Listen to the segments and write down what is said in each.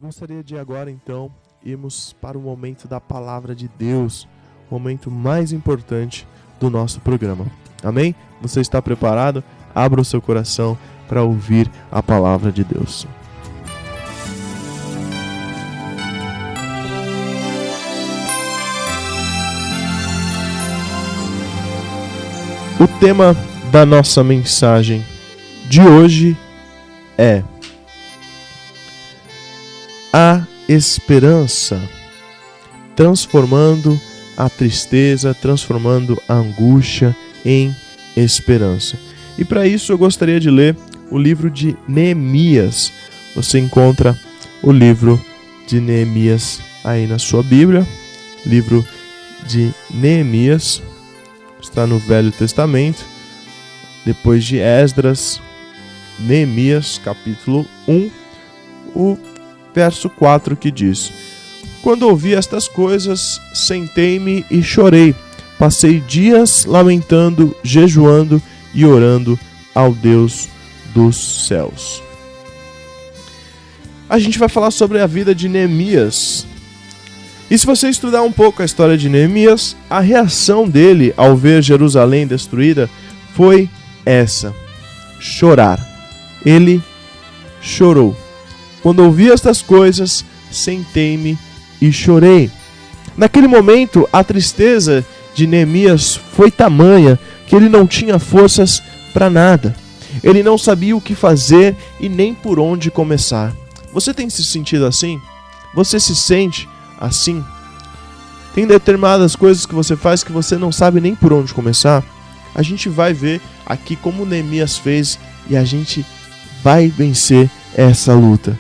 Gostaria de agora então irmos para o momento da palavra de Deus, o momento mais importante do nosso programa. Amém? Você está preparado? Abra o seu coração para ouvir a palavra de Deus. O tema da nossa mensagem de hoje é a esperança, transformando a tristeza, transformando a angústia em esperança. E para isso eu gostaria de ler o livro de Neemias. Você encontra o livro de Neemias aí na sua Bíblia. Livro de Neemias está no Velho Testamento, depois de Esdras. Neemias, capítulo 1, o verso 4, que diz: Quando ouvi estas coisas, sentei-me e chorei. Passei dias lamentando, jejuando e orando ao Deus dos céus. A gente vai falar sobre a vida de Neemias. E se você estudar um pouco a história de Neemias, a reação dele ao ver Jerusalém destruída foi essa: chorar. Ele chorou. Quando ouvi estas coisas, sentei-me e chorei. Naquele momento, a tristeza de Neemias foi tamanha que ele não tinha forças para nada. Ele não sabia o que fazer e nem por onde começar. Você tem se sentido assim? Você se sente assim? Tem determinadas coisas que você faz que você não sabe nem por onde começar? A gente vai ver aqui como Neemias fez e a gente vai vencer essa luta.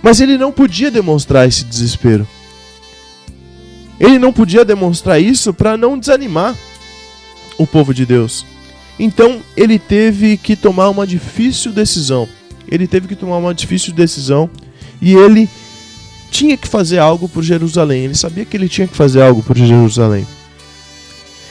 Mas ele não podia demonstrar esse desespero. Ele não podia demonstrar isso para não desanimar o povo de Deus. Então ele teve que tomar uma difícil decisão. E ele tinha que fazer algo por Jerusalém. Ele sabia que ele tinha que fazer algo por Jerusalém.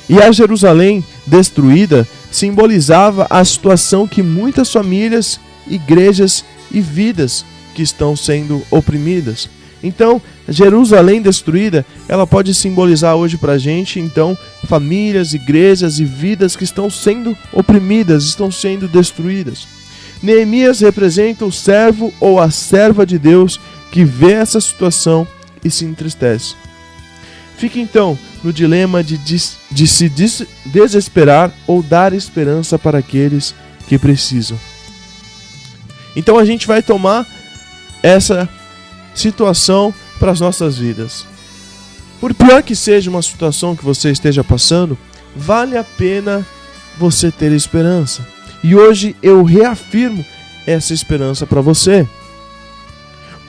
E a Jerusalém destruída simbolizava a situação que muitas famílias, igrejas e vidas que estão sendo oprimidas. Então, Jerusalém destruída, ela pode simbolizar hoje pra gente, então, famílias, igrejas e vidas que estão sendo oprimidas, estão sendo destruídas. Neemias representa o servo ou a serva de Deus que vê essa situação e se entristece. Fica então no dilema de se desesperar ou dar esperança para aqueles que precisam. Então a gente vai tomar essa situação para as nossas vidas. Por pior que seja uma situação que você esteja passando, vale a pena você ter esperança. E hoje eu reafirmo essa esperança para você.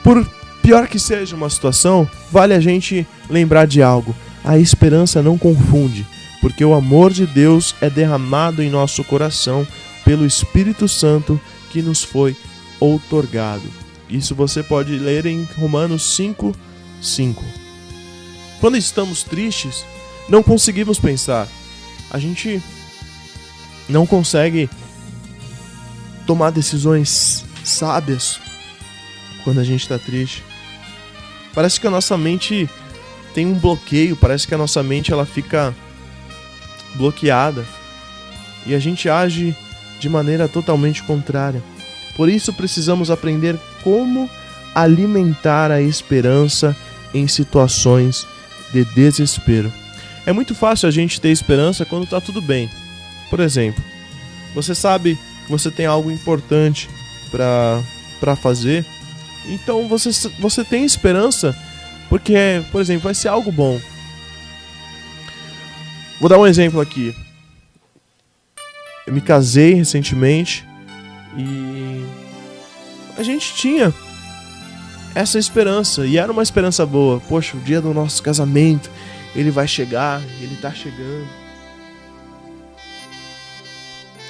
Por pior que seja uma situação, vale a gente lembrar de algo: a esperança não confunde, porque o amor de Deus é derramado em nosso coração pelo Espírito Santo que nos foi outorgado. Isso você pode ler em Romanos 5:5. Quando estamos tristes, não conseguimos pensar. A gente não consegue tomar decisões sábias quando a gente está triste. Parece que a nossa mente tem um bloqueio, parece que a nossa mente ela fica bloqueada e a gente age de maneira totalmente contrária. Por isso precisamos aprender como alimentar a esperança em situações de desespero. É muito fácil a gente ter esperança quando está tudo bem. Por exemplo, você sabe que você tem algo importante para fazer, então você tem esperança porque, por exemplo, vai ser algo bom. Vou dar um exemplo aqui. Eu me casei recentemente e a gente tinha essa esperança, e era uma esperança boa. Poxa, o dia do nosso casamento, ele vai chegar, ele tá chegando.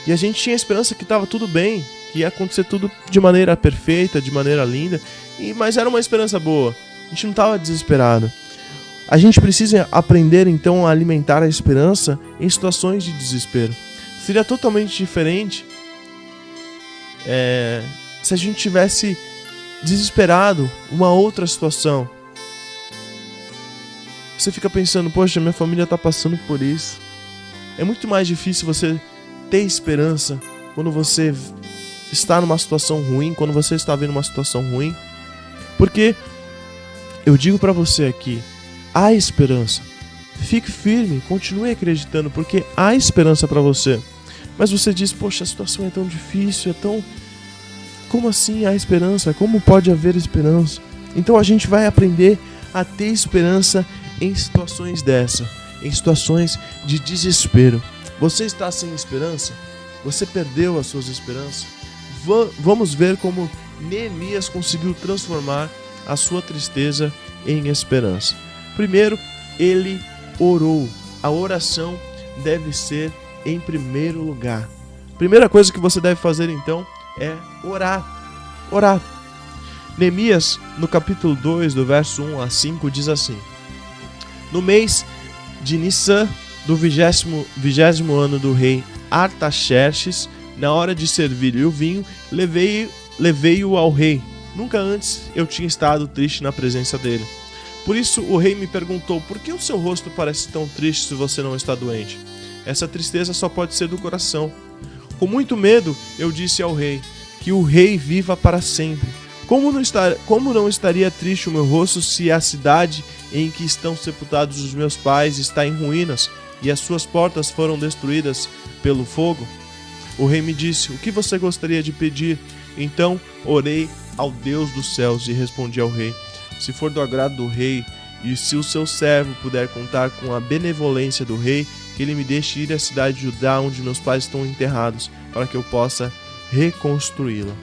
E a gente tinha a esperança que estava tudo bem, que ia acontecer tudo de maneira perfeita, de maneira linda, mas era uma esperança boa. A gente não estava desesperado. A gente precisa aprender então a alimentar a esperança em situações de desespero. Seria totalmente diferente se a gente tivesse desesperado, uma outra situação. Você fica pensando, poxa, minha família está passando por isso. É muito mais difícil você ter esperança quando você está numa situação ruim, quando você está vendo uma situação ruim. Porque eu digo para você aqui, há esperança. Fique firme, continue acreditando, porque há esperança para você. Mas você diz, poxa, a situação é tão difícil, é tão... Como assim há esperança? Como pode haver esperança? Então a gente vai aprender a ter esperança em situações dessa, em situações de desespero. Você está sem esperança? Você perdeu as suas esperanças? Vamos ver como Neemias conseguiu transformar a sua tristeza em esperança. Primeiro, ele orou. A oração deve ser em primeiro lugar. Primeira coisa que você deve fazer então é orar. Orar. Neemias, no capítulo 2, do verso 1 a 5, diz assim: No mês de Nissan, do 20º ano do rei Artaxerxes, na hora de servir-lhe o vinho, levei-o ao rei. Nunca antes eu tinha estado triste na presença dele. Por isso o rei me perguntou, por que o seu rosto parece tão triste se você não está doente? Essa tristeza só pode ser do coração. Com muito medo, eu disse ao rei, que o rei viva para sempre. Como não estaria triste o meu rosto se a cidade em que estão sepultados os meus pais está em ruínas e as suas portas foram destruídas pelo fogo? O rei me disse, o que você gostaria de pedir? Então orei ao Deus dos céus e respondi ao rei, se for do agrado do rei e se o seu servo puder contar com a benevolência do rei, que ele me deixe ir à cidade de Judá onde meus pais estão enterrados, para que eu possa reconstruí-la.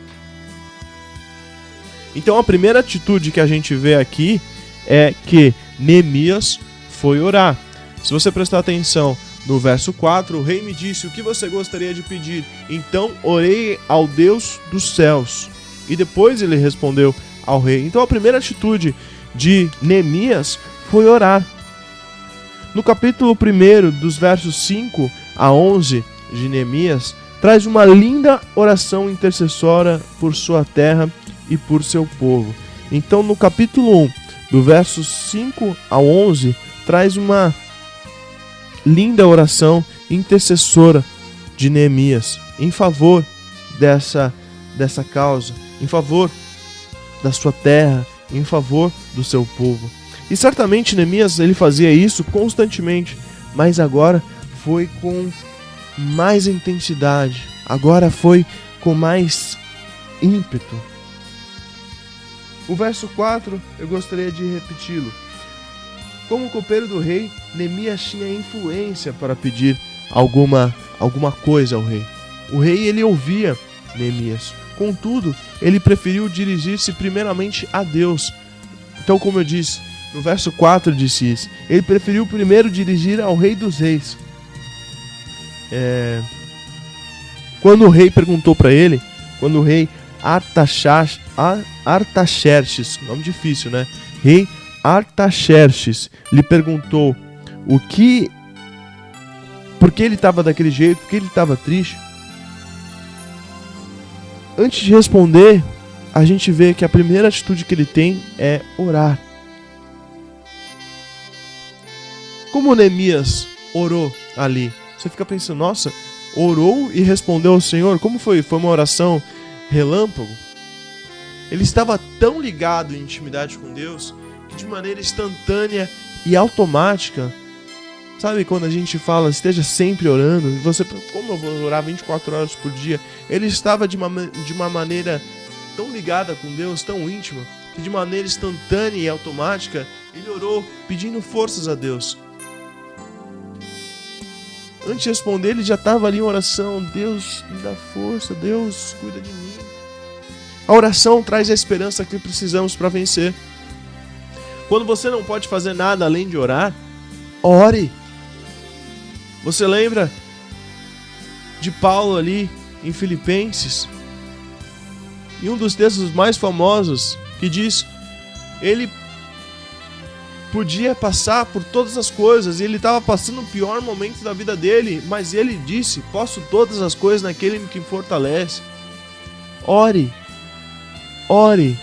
Então a primeira atitude que a gente vê aqui é que Neemias foi orar. Se você prestar atenção no verso 4, o rei me disse, o que você gostaria de pedir? Então orei ao Deus dos céus. E depois ele respondeu ao rei. Então a primeira atitude de Neemias foi orar. No capítulo 1, dos versos 5 a 11 de Neemias, traz uma linda oração intercessória por sua terra e por seu povo. Então no capítulo 1, do verso 5 a 11, traz uma linda oração intercessora de Neemias em favor dessa causa, em favor da sua terra, em favor do seu povo. E certamente Neemias ele fazia isso constantemente, mas agora foi com mais intensidade, agora foi com mais ímpeto. O verso 4 eu gostaria de repeti-lo. Como copeiro do rei, Neemias tinha influência para pedir alguma coisa ao rei. O rei ele ouvia Neemias. Contudo, ele preferiu dirigir-se primeiramente a Deus. Então, como eu disse, no verso 4 disse isso. Ele preferiu primeiro dirigir ao rei dos reis. Quando o rei perguntou para ele, quando o rei Artaxerxes, nome difícil, né? Rei Artaxerxes lhe perguntou por que ele estava daquele jeito, por que ele estava triste. Antes de responder, a gente vê que a primeira atitude que ele tem é orar. Como Neemias orou ali? Você fica pensando, nossa, orou e respondeu ao Senhor? Como foi? Foi uma oração relâmpago? Ele estava tão ligado em intimidade com Deus que de maneira instantânea e automática, sabe quando a gente fala, esteja sempre orando, e você, como eu vou orar 24 horas por dia? Ele estava de uma maneira tão ligada com Deus, tão íntima, que de maneira instantânea e automática, ele orou pedindo forças a Deus. Antes de responder, ele já estava ali em oração, Deus me dá força, Deus cuida de mim. A oração traz a esperança que precisamos para vencer. Quando você não pode fazer nada além de orar, ore. Você lembra de Paulo ali em Filipenses? Em um dos textos mais famosos, que diz, ele podia passar por todas as coisas, e ele estava passando o pior momento da vida dele, mas ele disse, posso todas as coisas naquele que me fortalece. Ore, ore,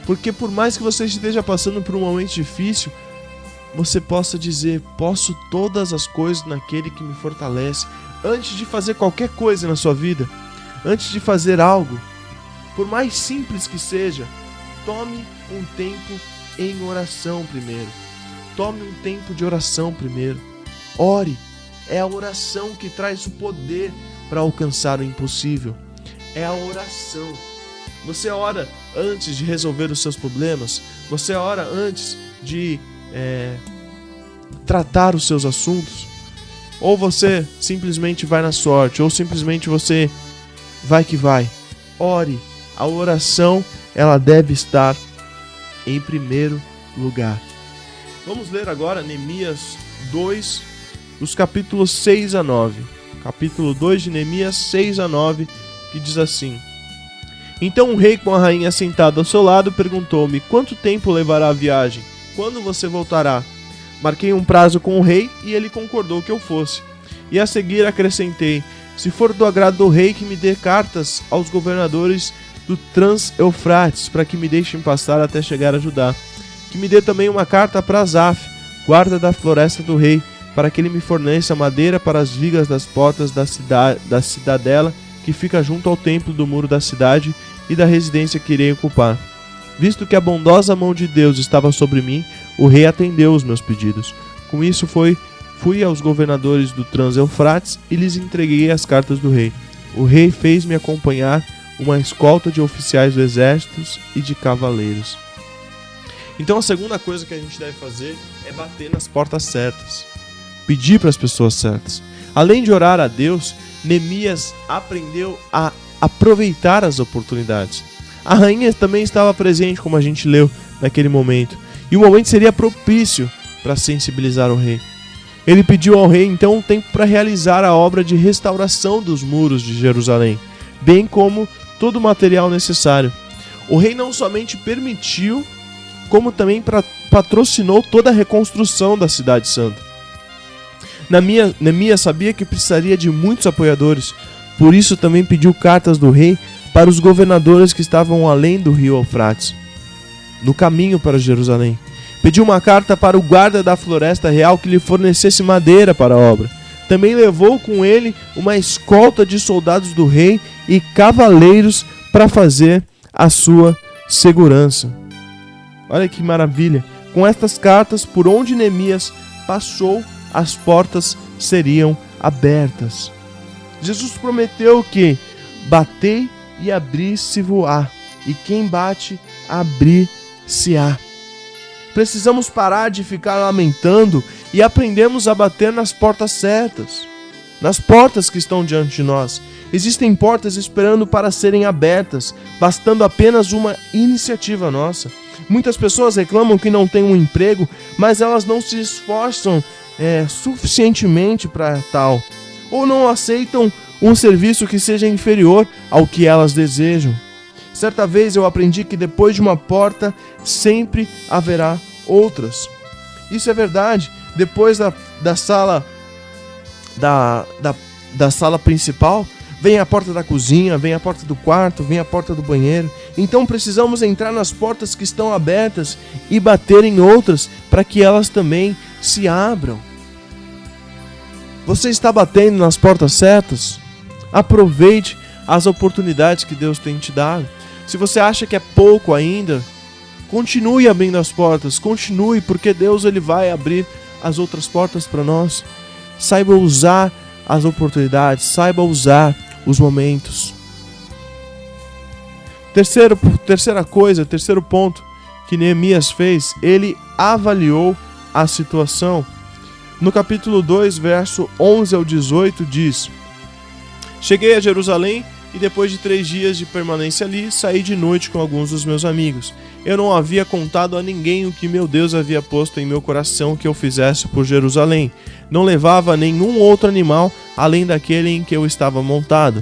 Porque por mais que você esteja passando por um momento difícil, você possa dizer: posso todas as coisas naquele que me fortalece. Antes de fazer qualquer coisa na sua vida, antes de fazer algo, por mais simples que seja, tome um tempo em oração primeiro. Tome um tempo de oração primeiro. Ore. É a oração que traz o poder para alcançar o impossível. É a oração. Você ora antes de resolver os seus problemas? Você ora antes de tratar os seus assuntos? Ou você simplesmente vai na sorte? Ou simplesmente você vai que vai? Ore. A oração, ela deve estar em primeiro lugar. Vamos ler agora Neemias 2, os capítulos 6 a 9. Capítulo 2 de Neemias 6 a 9, que diz assim: Então o rei, com a rainha sentada ao seu lado, perguntou-me: quanto tempo levará a viagem? Quando você voltará? Marquei um prazo com o rei e ele concordou que eu fosse. E a seguir acrescentei: se for do agrado do rei, que me dê cartas aos governadores do Trans-Eufrates, para que me deixem passar até chegar a Judá. Que me dê também uma carta para Asaf, guarda da floresta do rei, para que ele me forneça madeira para as vigas das portas da cidadela, que fica junto ao templo do muro da cidade e da residência que irei ocupar. Visto que a bondosa mão de Deus estava sobre mim, o rei atendeu os meus pedidos. Com isso fui aos governadores do Trans-Eufrates e lhes entreguei as cartas do rei. O rei fez-me acompanhar uma escolta de oficiais do exército e de cavaleiros. Então a segunda coisa que a gente deve fazer é bater nas portas certas. Pedir para as pessoas certas. Além de orar a Deus, Neemias aprendeu a aproveitar as oportunidades. A rainha também estava presente, como a gente leu naquele momento. E o momento seria propício para sensibilizar o rei. Ele pediu ao rei então um tempo para realizar a obra de restauração dos muros de Jerusalém, bem como todo o material necessário. O rei não somente permitiu, como também patrocinou toda a reconstrução da cidade santa. Neemias sabia que precisaria de muitos apoiadores, por isso também pediu cartas do rei para os governadores que estavam além do rio Eufrates, no caminho para Jerusalém. Pediu uma carta para o guarda da floresta real que lhe fornecesse madeira para a obra. Também levou com ele uma escolta de soldados do rei e cavaleiros para fazer a sua segurança. Olha que maravilha! Com estas cartas, por onde Neemias passou, as portas seriam abertas. Jesus prometeu que batei e abrir-se-vos-á, e quem bate, abrir-se-á. Precisamos parar de ficar lamentando e aprendermos a bater nas portas certas, nas portas que estão diante de nós. Existem portas esperando para serem abertas, bastando apenas uma iniciativa nossa. Muitas pessoas reclamam que não têm um emprego, mas elas não se esforçam suficientemente para tal, ou não aceitam um serviço que seja inferior ao que elas desejam. Certa vez eu aprendi que depois de uma porta sempre haverá outras. Isso é verdade. Depois da sala da sala principal, vem a porta da cozinha, vem a porta do quarto, vem a porta do banheiro. Então precisamos entrar nas portas que estão abertas e bater em outras para que elas também se abram. Você está batendo nas portas certas? Aproveite as oportunidades que Deus tem te dado. Se você acha que é pouco ainda, continue abrindo as portas, continue, porque Deus ele vai abrir as outras portas para nós. Saiba usar as oportunidades, saiba usar os momentos. Terceiro ponto que Neemias fez, ele avaliou a situação. No capítulo 2, verso 11 ao 18 diz: Cheguei a Jerusalém e depois de 3 dias de permanência ali, saí de noite com alguns dos meus amigos. Eu não havia contado a ninguém o que meu Deus havia posto em meu coração que eu fizesse por Jerusalém. Não levava nenhum outro animal além daquele em que eu estava montado.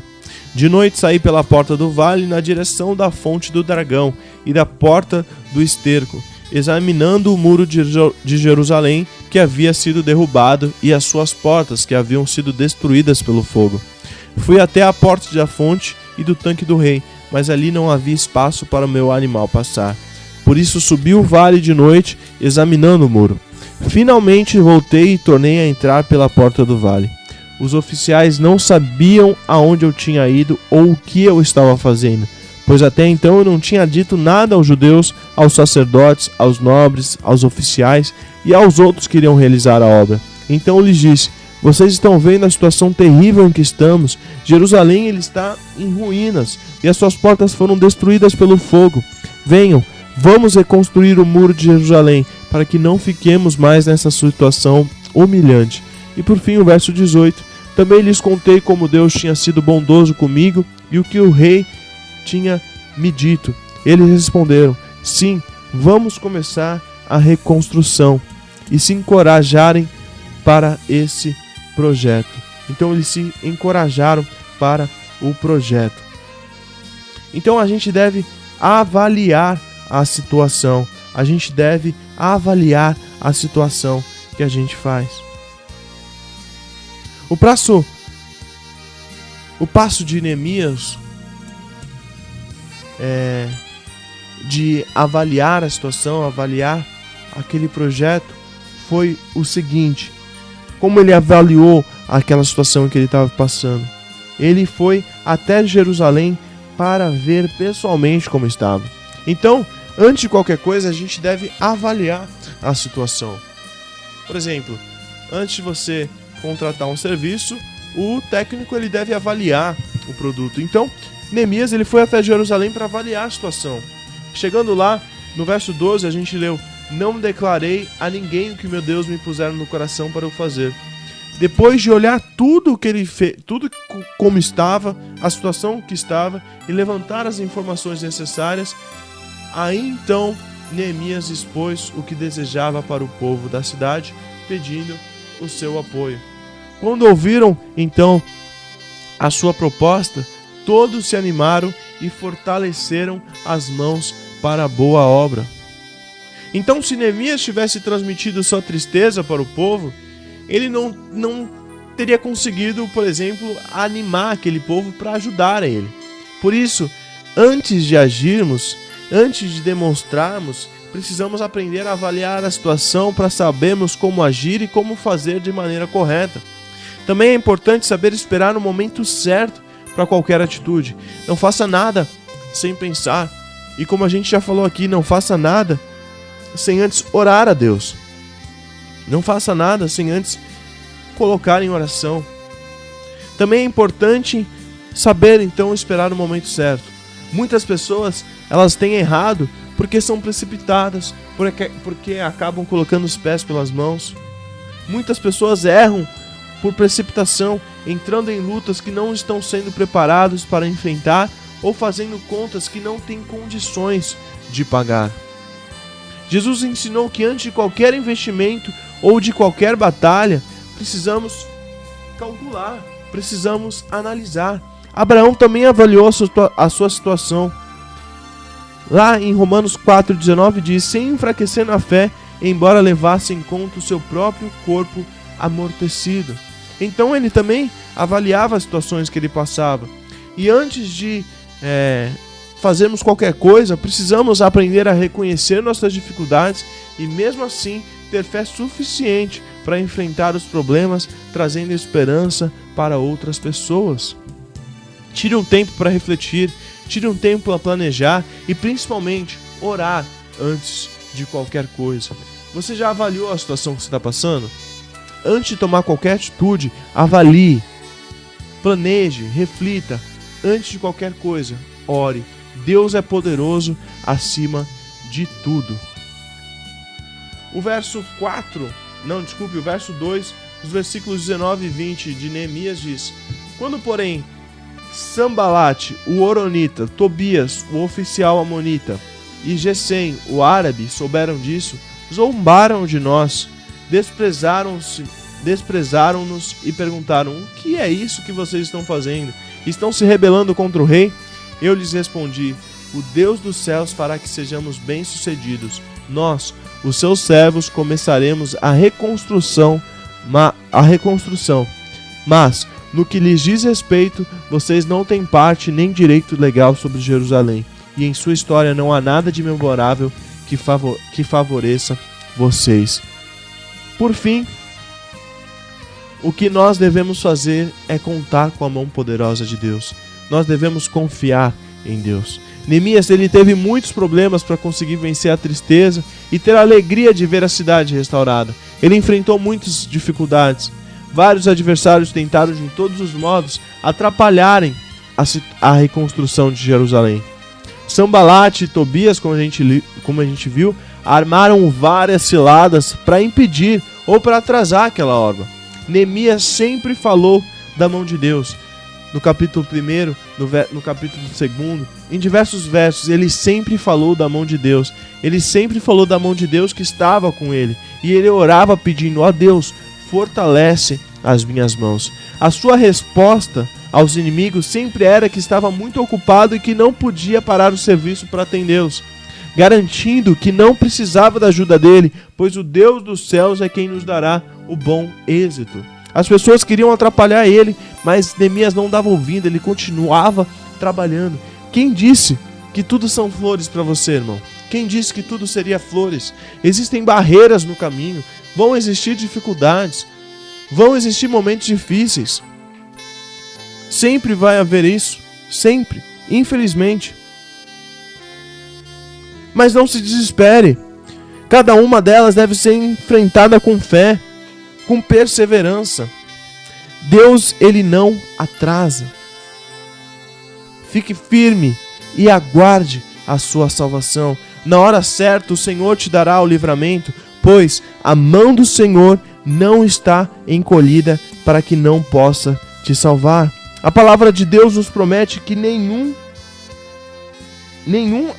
De noite saí pela porta do vale na direção da fonte do dragão e da porta do esterco, examinando o muro de Jerusalém que havia sido derrubado e as suas portas que haviam sido destruídas pelo fogo. Fui até a porta da fonte e do tanque do rei, mas ali não havia espaço para o meu animal passar. Por isso subi o vale de noite, examinando o muro. Finalmente voltei e tornei a entrar pela porta do vale. Os oficiais não sabiam aonde eu tinha ido ou o que eu estava fazendo, pois até então eu não tinha dito nada aos judeus, aos sacerdotes, aos nobres, aos oficiais e aos outros que iriam realizar a obra. Então eu lhes disse: vocês estão vendo a situação terrível em que estamos. Jerusalém ele está em ruínas e as suas portas foram destruídas pelo fogo. Venham, vamos reconstruir o muro de Jerusalém, para que não fiquemos mais nessa situação humilhante. E por fim o verso 18. Também lhes contei como Deus tinha sido bondoso comigo e o que o rei tinha me dito. Eles responderam: sim, vamos começar a reconstrução, e se encorajarem para esse projeto. Então eles se encorajaram para o projeto. Então a gente deve avaliar a situação. A gente deve avaliar a situação que a gente faz. O passo de Neemias de avaliar a situação, avaliar aquele projeto, foi o seguinte: como ele avaliou aquela situação que ele estava passando. Ele foi até Jerusalém para ver pessoalmente como estava. Então, antes de qualquer coisa, a gente deve avaliar a situação. Por exemplo, antes de você contratar um serviço, o técnico ele deve avaliar o produto. Então, Neemias ele foi até Jerusalém para avaliar a situação. Chegando lá, no verso 12, a gente leu: não declarei a ninguém o que meu Deus me puser no coração para eu fazer. Depois de olhar tudo que ele fez, tudo como estava, a situação que estava, e levantar as informações necessárias, aí então Neemias expôs o que desejava para o povo da cidade, pedindo o seu apoio. Quando ouviram então a sua proposta, todos se animaram e fortaleceram as mãos para a boa obra. Então, se Neemias tivesse transmitido sua tristeza para o povo, ele não teria conseguido, por exemplo, animar aquele povo para ajudar a ele. Por isso, antes de agirmos, antes de demonstrarmos, precisamos aprender a avaliar a situação para sabermos como agir e como fazer de maneira correta. Também é importante saber esperar no momento certo para qualquer atitude. Não faça nada sem pensar. E como a gente já falou aqui, não faça nada sem antes orar a Deus. Não faça nada sem antes colocar em oração. Também é importante saber então esperar no momento certo. Muitas pessoas elas têm errado porque são precipitadas, porque acabam colocando os pés pelas mãos. Muitas pessoas erram por precipitação, entrando em lutas que não estão sendo preparados para enfrentar ou fazendo contas que não têm condições de pagar. Jesus ensinou que antes de qualquer investimento ou de qualquer batalha, precisamos calcular, precisamos analisar. Abraão também avaliou a sua situação. Lá em Romanos 4,19 diz: sem enfraquecer na fé, embora levasse em conta o seu próprio corpo amortecido. Então ele também avaliava as situações que ele passava. E antes de fazermos qualquer coisa, precisamos aprender a reconhecer nossas dificuldades e mesmo assim ter fé suficiente para enfrentar os problemas, trazendo esperança para outras pessoas. Tire um tempo para refletir, tire um tempo para planejar e principalmente orar antes de qualquer coisa. Você já avaliou a situação que você está passando? Antes de tomar qualquer atitude, avalie, planeje, reflita. Antes de qualquer coisa, ore. Deus é poderoso acima de tudo. O verso 2, os versículos 19 e 20 de Neemias diz: quando, porém, Sambalate, o Horonita, Tobias, o oficial amonita, e Gesem, o árabe, souberam disso, zombaram de nós, desprezaram-nos e perguntaram: o que é isso que vocês estão fazendo? Estão se rebelando contra o rei? Eu lhes respondi: o Deus dos céus fará que sejamos bem-sucedidos. Nós, os seus servos, começaremos a reconstrução. Mas, no que lhes diz respeito, vocês não têm parte nem direito legal sobre Jerusalém, e em sua história não há nada de memorável que favoreça vocês. Por fim, o que nós devemos fazer é contar com a mão poderosa de Deus. Nós devemos confiar em Deus. Neemias, ele teve muitos problemas para conseguir vencer a tristeza e ter a alegria de ver a cidade restaurada. Ele enfrentou muitas dificuldades. Vários adversários tentaram de todos os modos atrapalharem a reconstrução de Jerusalém. Sanbalate e Tobias, como a gente viu, armaram várias ciladas para impedir ou para atrasar aquela obra. Neemias sempre falou da mão de Deus. No capítulo 1, no capítulo 2, em diversos versos, ele sempre falou da mão de Deus. Ele sempre falou da mão de Deus que estava com ele. E ele orava pedindo: ó Deus, fortalece as minhas mãos. A sua resposta aos inimigos sempre era que estava muito ocupado e que não podia parar o serviço para atendê-los, garantindo que não precisava da ajuda dele, pois o Deus dos céus é quem nos dará o bom êxito. As pessoas queriam atrapalhar ele, mas Neemias não dava ouvido, ele continuava trabalhando. Quem disse que tudo são flores para você, irmão? Quem disse que tudo seria flores? Existem barreiras no caminho, vão existir dificuldades, vão existir momentos difíceis. Sempre vai haver isso, sempre, infelizmente. Mas não se desespere. Cada uma delas deve ser enfrentada com fé, com perseverança. Deus, ele não atrasa. Fique firme e aguarde a sua salvação. Na hora certa o Senhor te dará o livramento, pois a mão do Senhor não está encolhida para que não possa te salvar. A palavra de Deus nos promete que nenhum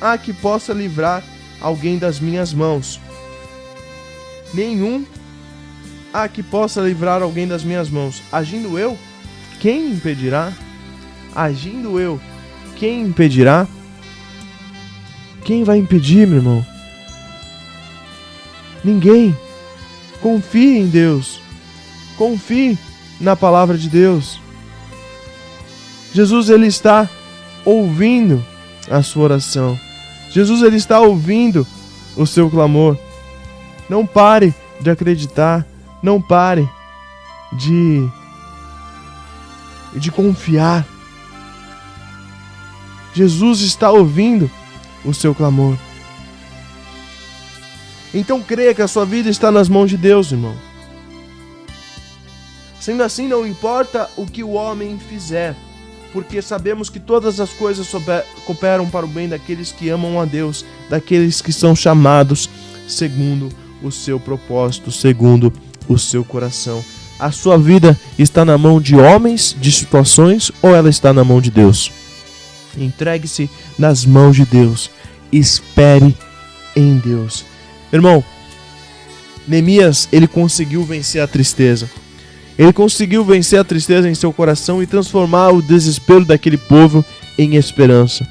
há que possa livrar alguém das minhas mãos. Nenhum há que possa livrar alguém das minhas mãos. Agindo eu, quem impedirá? Agindo eu, quem impedirá? Quem vai impedir, meu irmão? Ninguém. Confie em Deus. Confie na palavra de Deus. Jesus, ele está ouvindo a sua oração. Jesus, ele está ouvindo o seu clamor. Não pare de acreditar. Não pare de confiar. Jesus está ouvindo o seu clamor. Então creia que a sua vida está nas mãos de Deus, irmão. Sendo assim, não importa o que o homem fizer, porque sabemos que todas as coisas cooperam para o bem daqueles que amam a Deus, daqueles que são chamados segundo o seu propósito, segundo o seu coração. A sua vida está na mão de homens, de situações, ou ela está na mão de Deus? Entregue-se nas mãos de Deus. Espere em Deus. Irmão, Neemias, ele conseguiu vencer a tristeza. Ele conseguiu vencer a tristeza em seu coração e transformar o desespero daquele povo em esperança.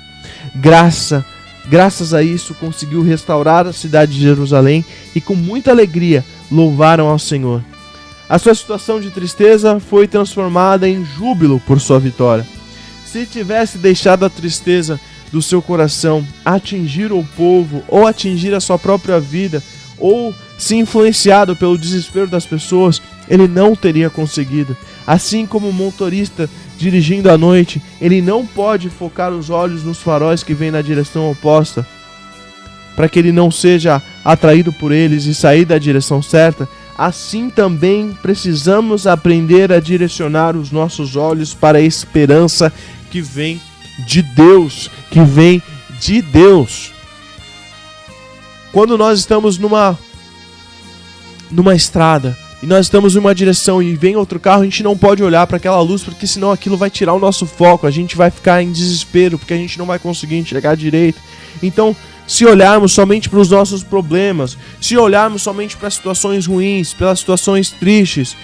Graças a isso, conseguiu restaurar a cidade de Jerusalém e com muita alegria louvaram ao Senhor. A sua situação de tristeza foi transformada em júbilo por sua vitória. Se tivesse deixado a tristeza do seu coração atingir o povo, ou atingir a sua própria vida, ou se influenciado pelo desespero das pessoas, ele não teria conseguido. Assim como o motorista dirigindo à noite, ele não pode focar os olhos nos faróis que vêm na direção oposta, para que ele não seja atraído por eles e sair da direção certa. Assim também precisamos aprender a direcionar os nossos olhos para a esperança que vem de Deus, Quando nós estamos numa estrada e nós estamos em uma direção e vem outro carro, a gente não pode olhar para aquela luz, porque senão aquilo vai tirar o nosso foco, a gente vai ficar em desespero, porque a gente não vai conseguir enxergar direito. Então, se olharmos somente para os nossos problemas, se olharmos somente para situações ruins, pelas situações tristes,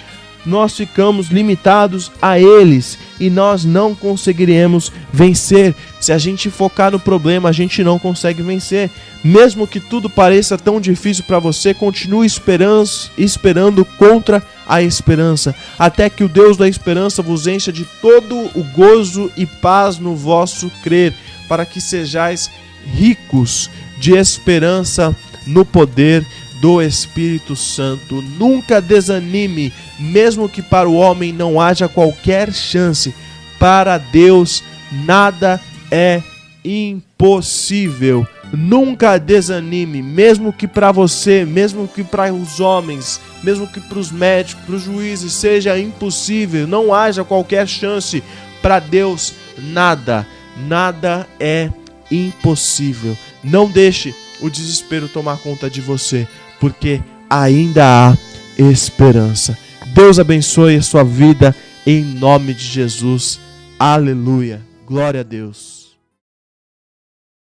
nós ficamos limitados a eles e nós não conseguiremos vencer. Se a gente focar no problema, a gente não consegue vencer. Mesmo que tudo pareça tão difícil para você, continue esperando contra a esperança, até que o Deus da esperança vos encha de todo o gozo e paz no vosso crer, para que sejais ricos de esperança no poder do Espírito Santo. Nunca desanime, mesmo que para o homem não haja qualquer chance, para Deus nada é impossível. Nunca desanime, mesmo que para você, mesmo que para os homens, mesmo que para os médicos, para os juízes seja impossível, não haja qualquer chance, para Deus nada é impossível. Não deixe o desespero tomar conta de você, porque ainda há esperança. Deus abençoe a sua vida em nome de Jesus. Aleluia. Glória a Deus.